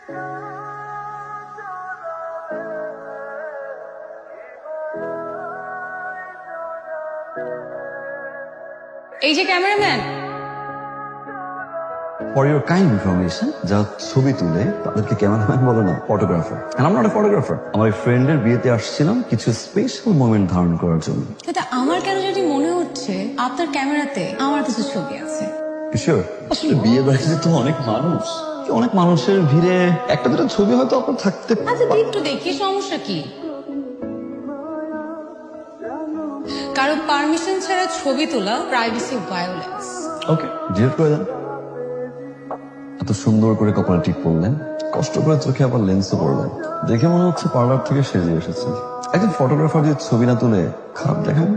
এই যে cameraman, For your kind information, যারা ছবি তুলে তাদেরকে ক্যামেরাম্যান বলে না, photographer. And I'm not a photographer. আমার ফ্রেন্ডের বিয়েতে আসছিলাম কিছু স্পেশাল মোমেন্ট ধারণ করার জন্য। কিন্তু আমার কেন যদি মনে হচ্ছে আপনার ক্যামেরাতে আমার কিছু ছবি আছে। Sure. আসলে বিয়ে বাড়িতে তো অনেক মানুষ, অনেক মানুষের ভিড়ে একটা দুটো ছবি হয়তো আপনার থাকতে আচ্ছা একটু দেখি, সমস্যা কি? কারো পারমিশন ছাড়া ছবি তোলা প্রাইভেসি ভায়োলেন্স। ওকে, ডিলিট করে দেন। এত সুন্দর করে কপালে টিপ পড়লেন, কষ্ট করে চোখে আবার লেন্সও পড়লেন, দেখে মনে হচ্ছে পার্লার থেকে সেজে এসেছেন। একজন ফটোগ্রাফার যদি ছবি না তুলে খারাপ দেখান।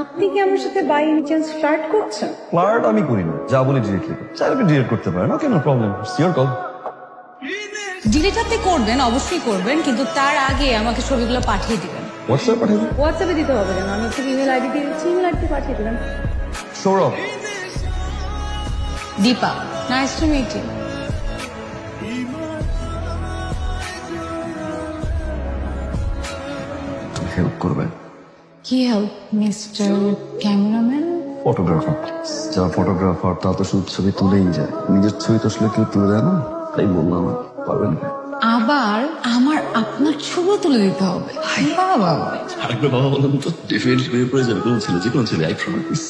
আপনি কি আমার সাথে বাই এনি চান্স ফ্লার্ট করছেন? ফ্লার্ট আমি করি না, যা বলি ডিরেক্টলি করি। চাইলে আপনি ডিলিট করতে পারেন, okay, no problem, your call. Delete আপনি করবেন, অবশ্যই করবেন, কিন্তু তার আগে আমাকে ছবিগুলো পাঠিয়ে দিবেন। হোয়াটসঅ্যাপ পাঠাবেন? হোয়াটসঅ্যাপে দিতে হবে কেন? আমি একটু ইমেল আইডি দিয়ে দিচ্ছি, ইমেল আইডি পাঠিয়ে দিবেন। Sourav. Dipa, nice to meet you. Help করবেন? কি হেল্প মিস্টার ক্যামেরাম্যান? ফটোগ্রাফার। যারা ফটোগ্রাফার তারা তো শুধু ছবি তুলেই যায়, নিজের ছবি তো আসলে কেউ তুলে দেয় না, তাই বললাম। পারবেন? আবার আমার আপনার ছবি তুলে দিতে হবে? বাবা, আরেকবার বাবা বললাম তো ডেফিনেটলি বের করে যাবে, কোনো ছেলে, যে কোনো ছেলে, আই প্রমিস।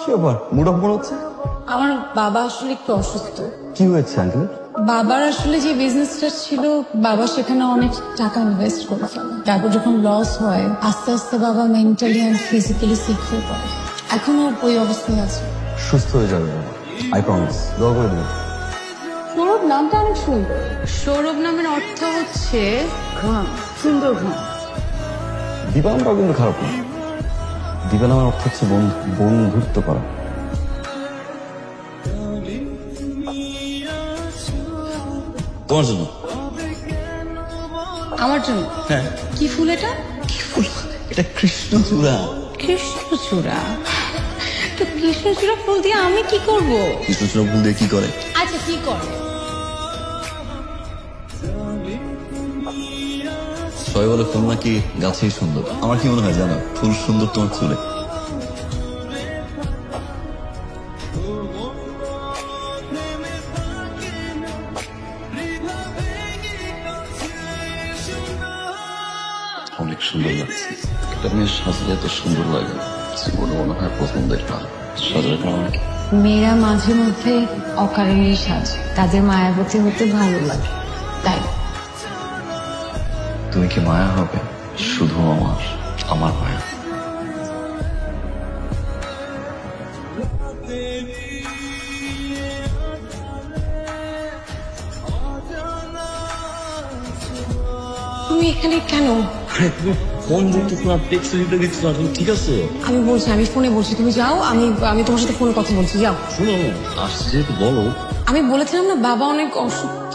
কি আবার মুড অফ মনে হচ্ছে? আমার বাবা আসলে একটু অসুস্থ। কি হয়েছে আঙ্কেল? বাবার আসলে যে বিজনেসটা ছিল, বাবা সেখানে অনেক টাকা ইনভেস্ট করে ফেলে। তারপর যখন লস হয়, আস্তে আস্তে বাবা মেন্টালি অ্যান্ড ফিজিক্যালি সিক হয়ে পড়ে। এখনো ওই অবস্থায় আছে। সুস্থ হয়ে যাবে বাবা, আই প্রমিস। দোয়া করে দেবেন। সৌরভ নামটা অনেক সুন্দর। সৌরভ নামের অর্থ হচ্ছে ঘাম, সুন্দর ঘাম। দীপা নামটাও কিন্তু খারাপ না। দীপা নামের অর্থ হচ্ছে বন্ধুত্ব করা। তোমার জন্য। আমার জন্য? হ্যাঁ। কি ফুল এটা? কি ফুল? এটা কৃষ্ণচূড়া। কৃষ্ণচূড়া? তো কৃষ্ণচূড়া ফুল দিয়ে আমি কি করব? কৃষ্ণচূড়া ফুল দিয়ে কি করে? আচ্ছা, কি করে? সবাই বলে ফুল নাকি গাছেই সুন্দর। আমার কি মনে হয় জানো, ফুল সুন্দর তোমার চুলে। অনেক সুন্দর লাগছে। একটা মেয়ের সাজলে এত সুন্দর লাগে, জীবনে মনে হয় প্রথম দেখলাম। সাজার কারণ কি? মেয়েরা মাঝে মধ্যে অকারণেই সাজে, তাদের মায়াবতী হতে ভালো লাগে, তাই। তুমি কি মায়া হবে? শুধু আমার মায়া। তুমি এখানে কেন? তুমি ফোন দিচ্ছ না, টেক্সট দিচ্ছ না, তুমি ঠিক আছে? আমি বলছি, আমি ফোনে বলছি, তুমি যাও, আমি তোমার সাথে ফোনে কথা বলছি, যাও। শোনো, আসছে যেহেতু বলো। আমি বলেছিলাম না, বাবা অনেক অসুস্থ।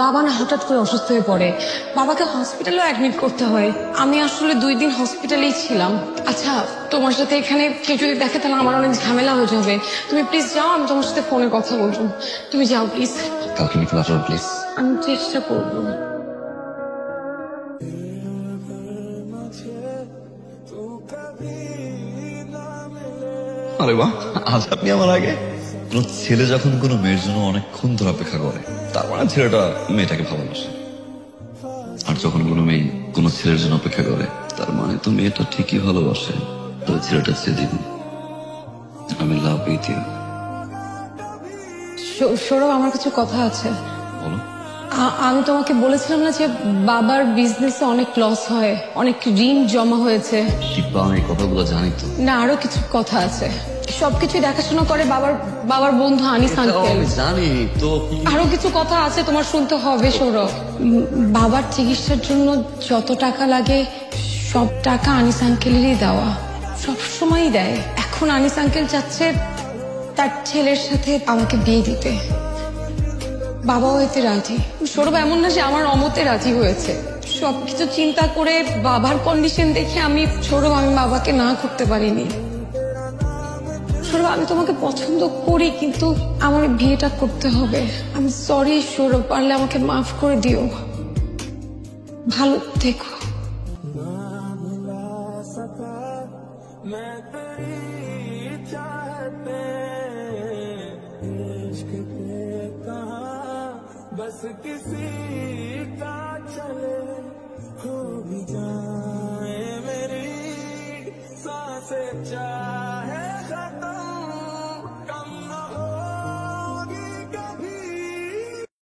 বাবা না হঠাৎ করে অসুস্থ হয়ে পড়ে, বাবাকে হসপিটালেও অ্যাডমিট করতে হয়। আমি আসলে 2 দিন হসপিটালেই ছিলাম। আচ্ছা, তোমার সাথে এখানে কেউ যদি দেখে তাহলে আমার অনেক ঝামেলা হয়ে যাবে। তুমি প্লিজ যাও, আমি তোমার সাথে ফোনে কথা বলবো। তুমি যাও প্লিজ। কালকে নিকল আসো প্লিজ। আমি চেষ্টা করবো। আরে বাহ, আজ আপনি আমার আগে। কোন ছেলে যখন কোনো মেয়ের জন্য অনেকক্ষণ ধরে অপেক্ষা করে, তার মানে ছেলেটা মেয়েটাকে ভালোবাসে। আর যখন কোনো মেয়ে কোনো ছেলের জন্য অপেক্ষা করে, তার মানে তো মেয়েটা ঠিকই ভালোবাসে। তবে ছেলেটা সেদিন আমি লাভ উইথ ইউ। সৌরভ, আমার কিছু কথা আছে। বলো। আমি তোমাকে বলেছিলাম না যে বাবার বিজনেসে অনেক লস হয়, অনেক ঋণ জমা হয়েছে। শিল্পা, আমি এই কথাগুলো জানি তো। না, আরো কিছু কথা আছে। সবকিছু দেখাশোনা করে বাবার বন্ধু আনিস আঙ্কেল। জানি তো। আরো কিছু কথা আছে, তোমার শুনতে হবে সৌরভ। বাবার চিকিৎসার জন্য যত টাকা লাগে সব টাকা আনিস আঙ্কেলেরই দেওয়া, সবসময়ই দেয়। এখন আনিস আঙ্কেল চাচ্ছে তার ছেলের সাথে আমাকে বিয়ে দিতে। বাবাও এতে রাজি। সৌরভ, এমন না যে আমার অমতে রাজি হয়েছে, সবকিছু চিন্তা করে বাবার কন্ডিশন দেখে আমি সৌরভ আমি বাবাকে না করতে পারিনি। সৌরভ আমি তোমাকে পছন্দ করি, কিন্তু আমার বিয়েটা করতে হবে। আমি সরি সৌরভ, পারলে আমাকে মাফ করে দিও। ভালো থেকো। बस किसी का चले हो भी जाए मेरी सांसें